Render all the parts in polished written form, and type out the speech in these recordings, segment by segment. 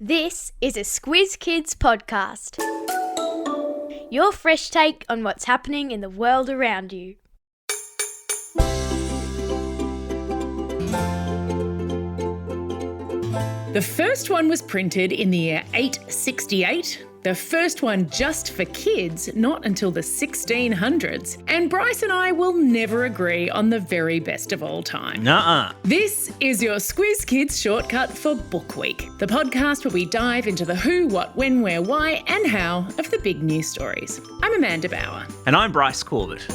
This is a Squiz Kids podcast. Your fresh take on what's happening in the world around you. The first one was printed in the year 868. The first one just for kids, not until the 1600s. And Bryce and I will never agree on the very best of all time. Nuh-uh. This is your Squiz Kids Shortcut for Book Week, the podcast where we dive into the who, what, when, where, why and how of the big news stories. I'm Amanda Bauer. And I'm Bryce Corbett.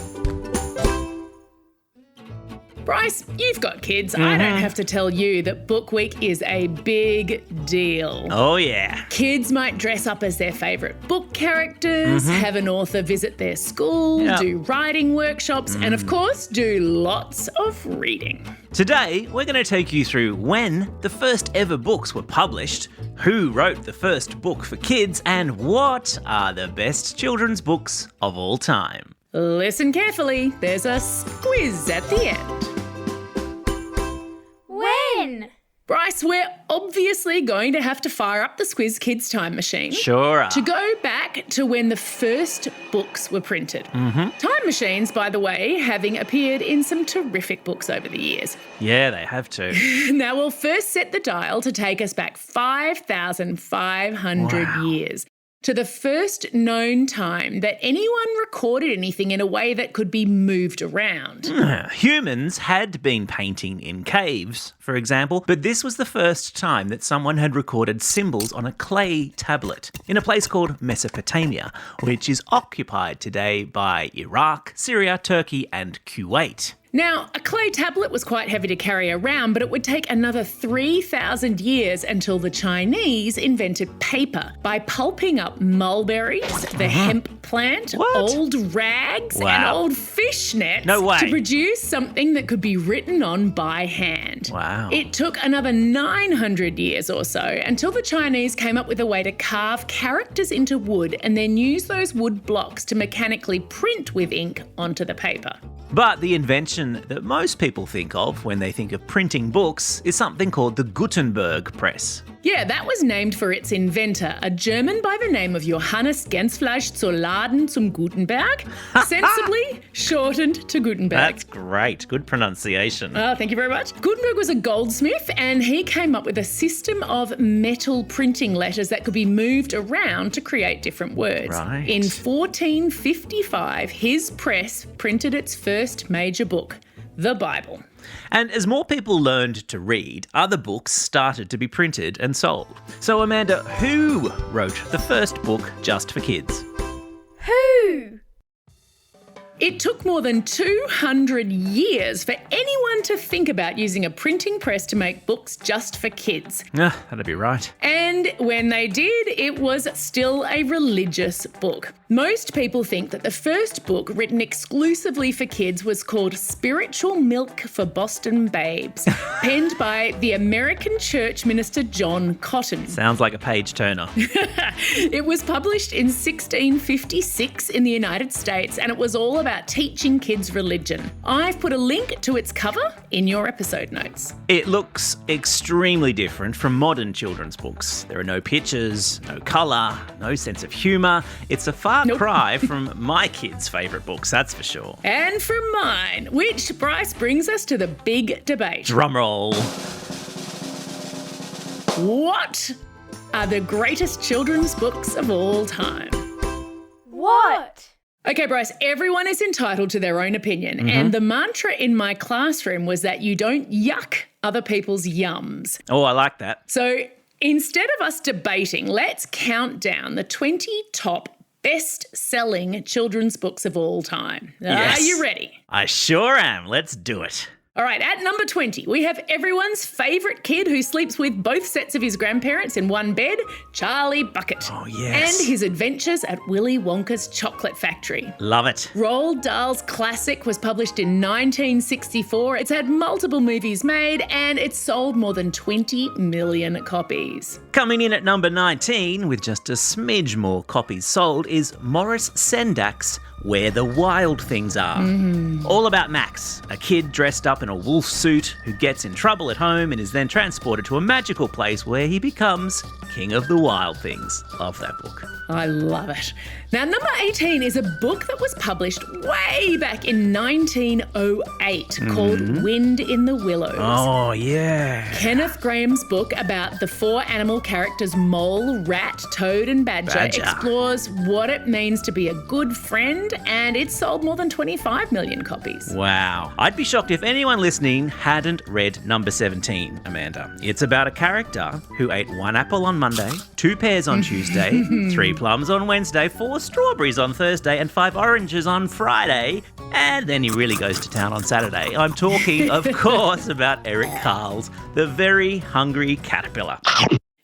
Bryce, you've got kids. I don't have to tell you that Book Week is a big deal. Oh, yeah. Kids might dress up as their favourite book characters, have an author visit their school, do writing workshops, and of course, do lots of reading. Today, we're going to take you through when the first ever books were published, who wrote the first book for kids, and what are the best children's books of all time. Listen carefully, there's a squiz at the end. When? Bryce, we're obviously going to have to fire up the Squiz Kids time machine. Sure are. To go back to when the first books were printed. Time machines, by the way, having appeared in some terrific books over the years. Yeah, they have to. Now, we'll first set the dial to take us back 5,500 years. To the first known time that anyone recorded anything in a way that could be moved around. Humans had been painting in caves, for example, but this was the first time that someone had recorded symbols on a clay tablet in a place called Mesopotamia, which is occupied today by Iraq, Syria, Turkey, and Kuwait. Now, a clay tablet was quite heavy to carry around, but it would take another 3,000 years until the Chinese invented paper by pulping up mulberries, the hemp plant, old rags, and old fish nets to produce something that could be written on by hand. Wow. It took another 900 years or so until the Chinese came up with a way to carve characters into wood and then use those wood blocks to mechanically print with ink onto the paper. But the invention that most people think of when they think of printing books is something called the Gutenberg press. Yeah, that was named for its inventor, a German by the name of Johannes Gensfleisch zur Laden zum Gutenberg, sensibly shortened to Gutenberg. That's great. Good pronunciation. Oh, thank you very much. Gutenberg was a goldsmith and he came up with a system of metal printing letters that could be moved around to create different words. Right. In 1455, his press printed its first major book, the Bible. And as more people learned to read, other books started to be printed and sold. So Amanda, who wrote the first book just for kids? Who? It took more than 200 years for anyone to think about using a printing press to make books just for kids. That'd be right. And when they did, it was still a religious book. Most people think that the first book written exclusively for kids was called Spiritual Milk for Boston Babes, penned by the American church minister John Cotton. Sounds like a page turner. It was published in 1656 in the United States and it was all about teaching kids religion. I've put a link to its cover in your episode notes. It looks extremely different from modern children's books. There are no pictures, no colour, no sense of humour. It's a far cry from my kids' favourite books, that's for sure. And from mine, which, Bryce, brings us to the big debate. Drumroll. What are the greatest children's books of all time? What? Okay, Bryce, everyone is entitled to their own opinion. And the mantra in my classroom was that you don't yuck other people's yums. Oh, I like that. So instead of us debating, let's count down the 20 top best-selling children's books of all time. Yes. Are you ready? I sure am. Let's do it. All right, at number 20, we have everyone's favourite kid who sleeps with both sets of his grandparents in one bed, Charlie Bucket. Oh, yes. And his adventures at Willy Wonka's chocolate factory. Love it. Roald Dahl's classic was published in 1964. It's had multiple movies made and it's sold more than 20 million copies. Coming in at number 19, with just a smidge more copies sold, is Maurice Sendak's Where the Wild Things Are. All about Max, a kid dressed up in a wolf suit who gets in trouble at home and is then transported to a magical place where he becomes King of the Wild Things. Love that book. I love it. Now, number 18 is a book that was published way back in 1908 called Wind in the Willows. Oh, yeah. Kenneth Graham's book about the 4 animal characters Mole, Rat, Toad and Badger explores what it means to be a good friend, and it sold more than 25 million copies. Wow. I'd be shocked if anyone listening hadn't read number 17, Amanda. It's about a character who ate 1 apple on Monday, 2 pears on Tuesday, 3 plums on Wednesday, 4 strawberries on Thursday and 5 oranges on Friday, and then he really goes to town on Saturday. I'm talking, of course, about Eric Carle's The Very Hungry Caterpillar.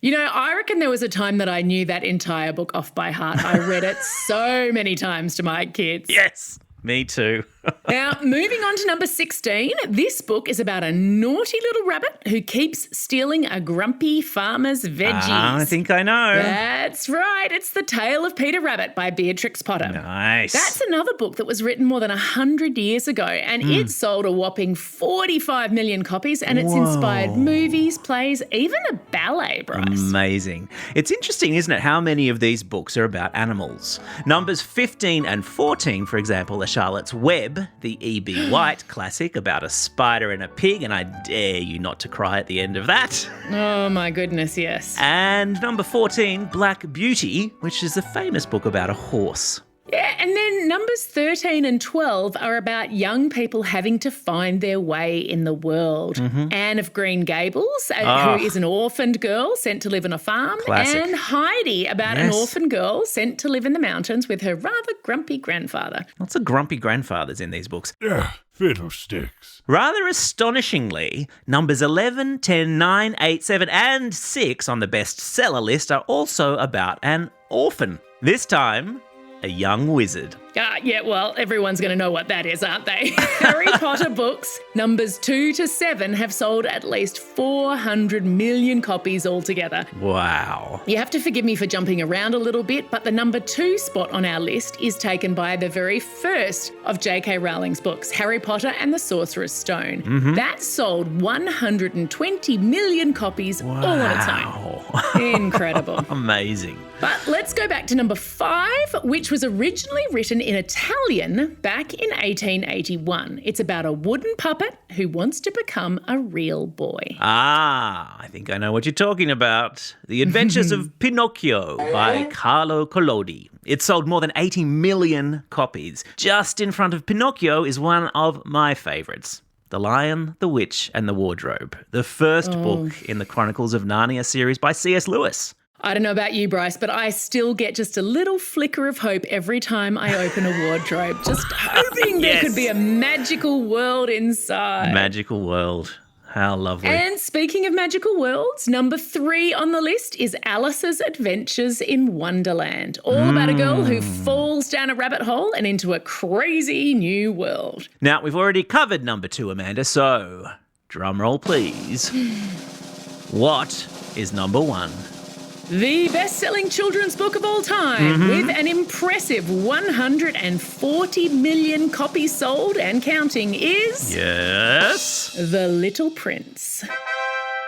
You know, I reckon there was a time that I knew that entire book off by heart. I read it so many times to my kids. Yes, me too. Now, moving on to number 16, this book is about a naughty little rabbit who keeps stealing a grumpy farmer's veggies. I think I know. That's right. It's The Tale of Peter Rabbit by Beatrix Potter. Nice. That's another book that was written more than 100 years ago, and it sold a whopping 45 million copies, and it's inspired movies, plays, even a ballet, Bryce. Amazing. It's interesting, isn't it, how many of these books are about animals? Numbers 15 and 14, for example, are Charlotte's Web, the E.B. White classic about a spider and a pig, and I dare you not to cry at the end of that. Oh my goodness, yes. And number 14, Black Beauty, which is a famous book about a horse. Yeah, and then numbers 13 and 12 are about young people having to find their way in the world. Anne of Green Gables, who is an orphaned girl sent to live on a farm. Classic. And Heidi, about an orphan girl sent to live in the mountains with her rather grumpy grandfather. Lots of grumpy grandfathers in these books. Fiddlesticks. Rather astonishingly, numbers 11, 10, 9, 8, 7 and 6 on the bestseller list are also about an orphan. This time, a young wizard. Yeah, well, everyone's going to know what that is, aren't they? Harry Potter books, numbers 2 to 7, have sold at least 400 million copies altogether. Wow. You have to forgive me for jumping around a little bit, but the number 2 spot on our list is taken by the very first of J.K. Rowling's books, Harry Potter and the Sorcerer's Stone. That sold 120 million copies all on its own. Incredible. Amazing. But let's go back to number 5, which was originally written in Italian back in 1881. It's about a wooden puppet who wants to become a real boy. I think I know what you're talking about. The Adventures of Pinocchio by Carlo Collodi. It sold more than 80 million copies. Just in front of Pinocchio is one of my favourites. The Lion, the Witch and the Wardrobe, the first book in the Chronicles of Narnia series by C.S. Lewis. I don't know about you, Bryce, but I still get just a little flicker of hope every time I open a wardrobe, just hoping there could be a magical world inside. Magical world. How lovely. And speaking of magical worlds, number 3 on the list is Alice's Adventures in Wonderland, all about a girl who falls down a rabbit hole and into a crazy new world. Now, we've already covered number 2, Amanda, so drum roll, please. What is number 1? The best-selling children's book of all time, with an impressive 140 million copies sold and counting, is... Yes? The Little Prince.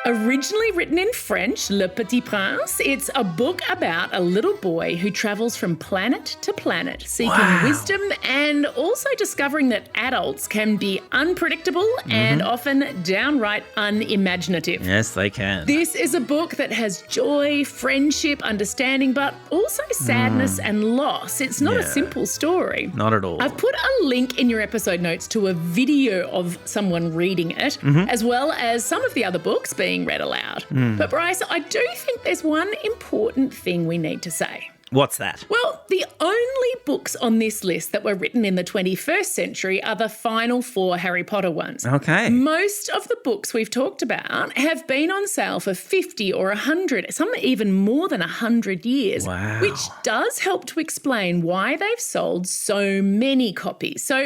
Originally written in French, Le Petit Prince, it's a book about a little boy who travels from planet to planet, seeking wisdom and also discovering that adults can be unpredictable and often downright unimaginative. Yes, they can. This is a book that has joy, friendship, understanding, but also sadness and loss. It's not a simple story. Not at all. I've put a link in your episode notes to a video of someone reading it, as well as some of the other books being read aloud. But Bryce, I do think there's one important thing we need to say. What's that? Well, the only books on this list that were written in the 21st century are the final 4 Harry Potter ones. Okay. Most of the books we've talked about have been on sale for 50 or 100, some even more than 100 years, which does help to explain why they've sold so many copies. So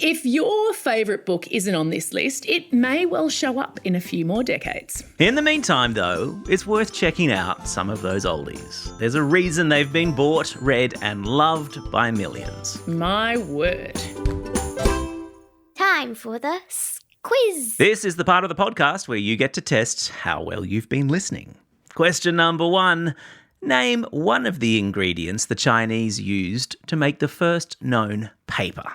if your favourite book isn't on this list, it may well show up in a few more decades. In the meantime, though, it's worth checking out some of those oldies. There's a reason they've been been bought, read and loved by millions. My word. Time for the quiz. This is the part of the podcast where you get to test how well you've been listening. Question number 1. Name one of the ingredients the Chinese used to make the first known paper.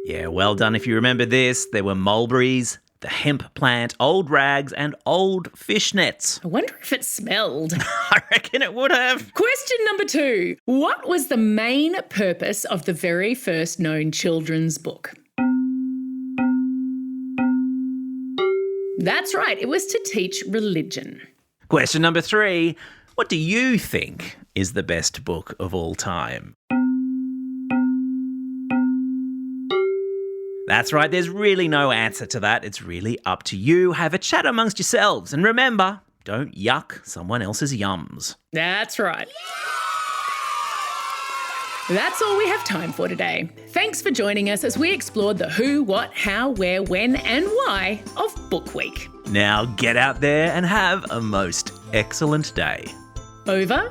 Yeah, well done if you remember this. There were mulberries, the hemp plant, old rags and old fishnets. I wonder if it smelled. I reckon it would have. Question number 2. What was the main purpose of the very first known children's book? That's right, it was to teach religion. Question number 3. What do you think is the best book of all time? That's right, there's really no answer to that. It's really up to you. Have a chat amongst yourselves. And remember, don't yuck someone else's yums. That's right. That's all we have time for today. Thanks for joining us as we explored the who, what, how, where, when and why of Book Week. Now get out there and have a most excellent day. Over